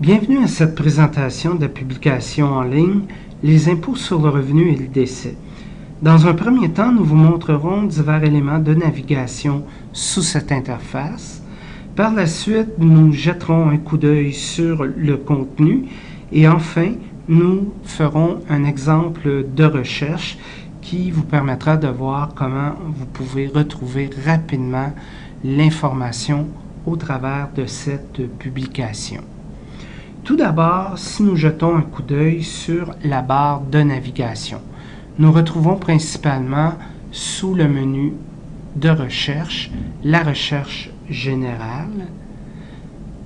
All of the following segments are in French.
Bienvenue à cette présentation de la publication en ligne « Les impôts sur le revenu et le décès ». Dans un premier temps, nous vous montrerons divers éléments de navigation sous cette interface. Par la suite, nous jetterons un coup d'œil sur le contenu et enfin, nous ferons un exemple de recherche qui vous permettra de voir comment vous pouvez retrouver rapidement l'information au travers de cette publication. Tout d'abord, si nous jetons un coup d'œil sur la barre de navigation, nous retrouvons principalement sous le menu de recherche, la recherche générale.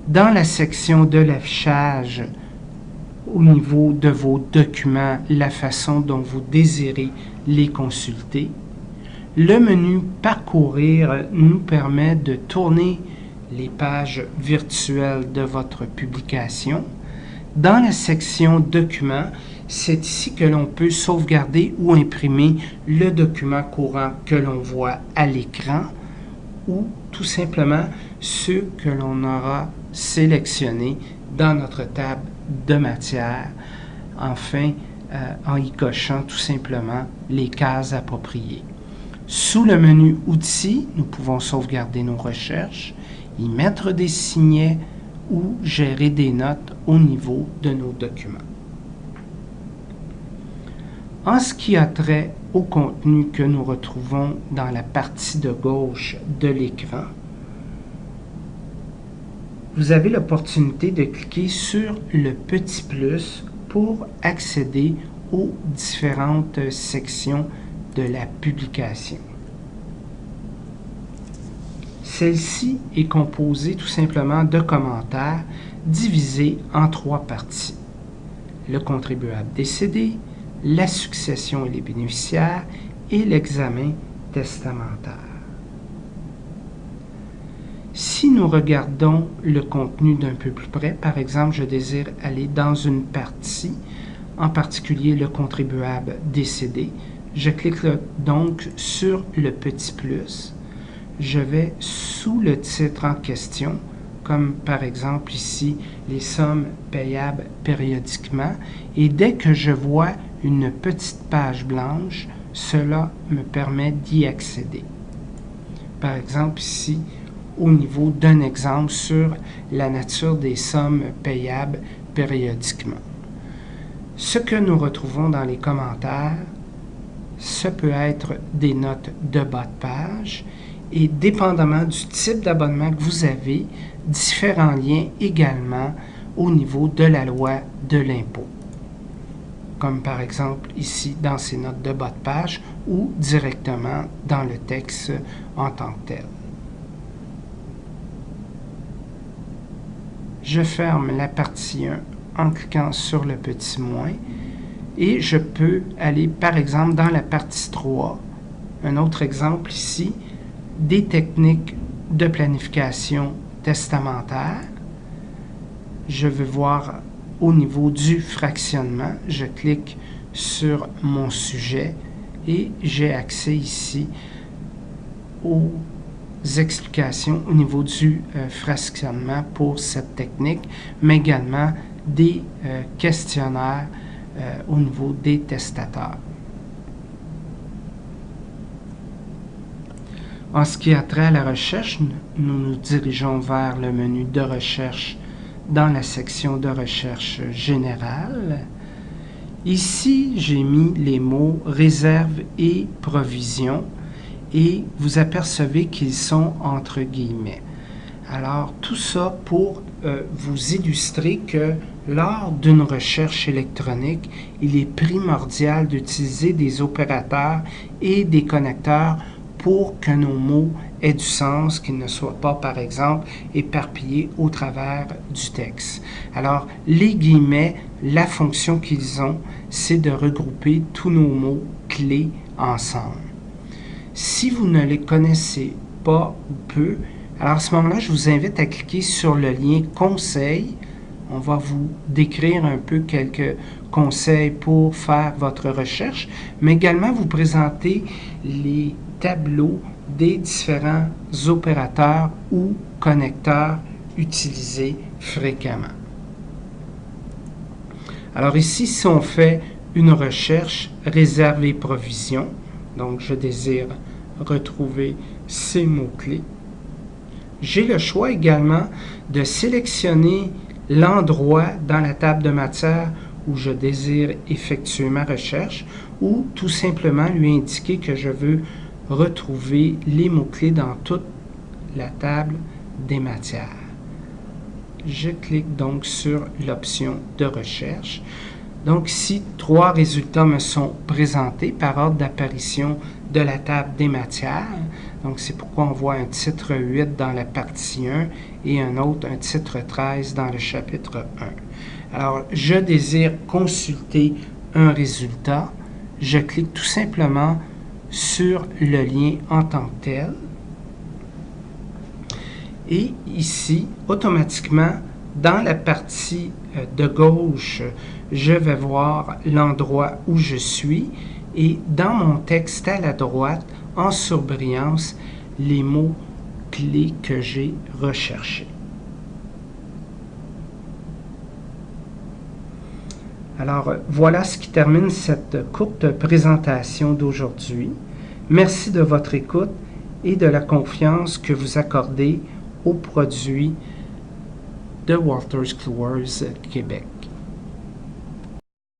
Dans la section de l'affichage, au niveau de vos documents, la façon dont vous désirez les consulter. Le menu Parcourir nous permet de tourner les pages virtuelles de votre publication. Dans la section Documents, c'est ici que l'on peut sauvegarder ou imprimer le document courant que l'on voit à l'écran ou tout simplement ceux que l'on aura sélectionnés dans notre table de matière, enfin en y cochant tout simplement les cases appropriées. Sous le menu Outils, nous pouvons sauvegarder nos recherches, y mettre des signets ou gérer des notes au niveau de nos documents. En ce qui a trait au contenu que nous retrouvons dans la partie de gauche de l'écran, vous avez l'opportunité de cliquer sur le petit plus pour accéder aux différentes sections de la publication. Celle-ci est composée tout simplement de commentaires divisés en trois parties. Le contribuable décédé, la succession et les bénéficiaires et l'examen testamentaire. Si nous regardons le contenu d'un peu plus près, par exemple, je désire aller dans une partie, en particulier le contribuable décédé, je clique donc sur le petit plus. Je vais sous le titre en question, comme par exemple ici, les sommes payables périodiquement, et dès que je vois une petite page blanche, cela me permet d'y accéder. Par exemple ici, au niveau d'un exemple sur la nature des sommes payables périodiquement. Ce que nous retrouvons dans les commentaires, ce peut être des notes de bas de page, et dépendamment du type d'abonnement que vous avez, différents liens également au niveau de la loi de l'impôt. Comme par exemple ici dans ces notes de bas de page ou directement dans le texte en tant que tel. Je ferme la partie 1 en cliquant sur le petit moins et je peux aller par exemple dans la partie 3, un autre exemple ici, des techniques de planification testamentaire. Je veux voir au niveau du fractionnement, je clique sur mon sujet et j'ai accès ici aux explications au niveau du fractionnement pour cette technique, mais également des questionnaires au niveau des testateurs. En ce qui a trait à la recherche, nous nous dirigeons vers le menu de recherche dans la section de recherche générale. Ici, j'ai mis les mots réserve et provision et vous apercevez qu'ils sont entre guillemets. Alors, tout ça pour vous illustrer que lors d'une recherche électronique, il est primordial d'utiliser des opérateurs et des connecteurs pour que nos mots aient du sens, qu'ils ne soient pas, par exemple, éparpillés au travers du texte. Alors, les guillemets, la fonction qu'ils ont, c'est de regrouper tous nos mots clés ensemble. Si vous ne les connaissez pas ou peu, alors à ce moment-là, je vous invite à cliquer sur le lien « Conseils ». On va vous décrire un peu quelques conseils pour faire votre recherche, mais également vous présenter les tableaux des différents opérateurs ou connecteurs utilisés fréquemment. Alors ici, si on fait une recherche réservée provision, donc je désire retrouver ces mots-clés, j'ai le choix également de sélectionner l'endroit dans la table de matière où je désire effectuer ma recherche ou tout simplement lui indiquer que je veux retrouver les mots-clés dans toute la table des matières. Je clique donc sur l'option de recherche. Donc ici, 3 résultats me sont présentés par ordre d'apparition de la table des matières. Donc c'est pourquoi on voit un titre 8 dans la partie 1 et un autre, un titre 13 dans le chapitre 1. Alors, je désire consulter un résultat. Je clique tout simplement sur le lien en tant que tel. Et ici, automatiquement, dans la partie de gauche, je vais voir l'endroit où je suis et dans mon texte à la droite, en surbrillance, les mots-clés que j'ai recherchés. Alors, voilà ce qui termine cette courte présentation d'aujourd'hui. Merci de votre écoute et de la confiance que vous accordez aux produits de Wolters Kluwer's Québec.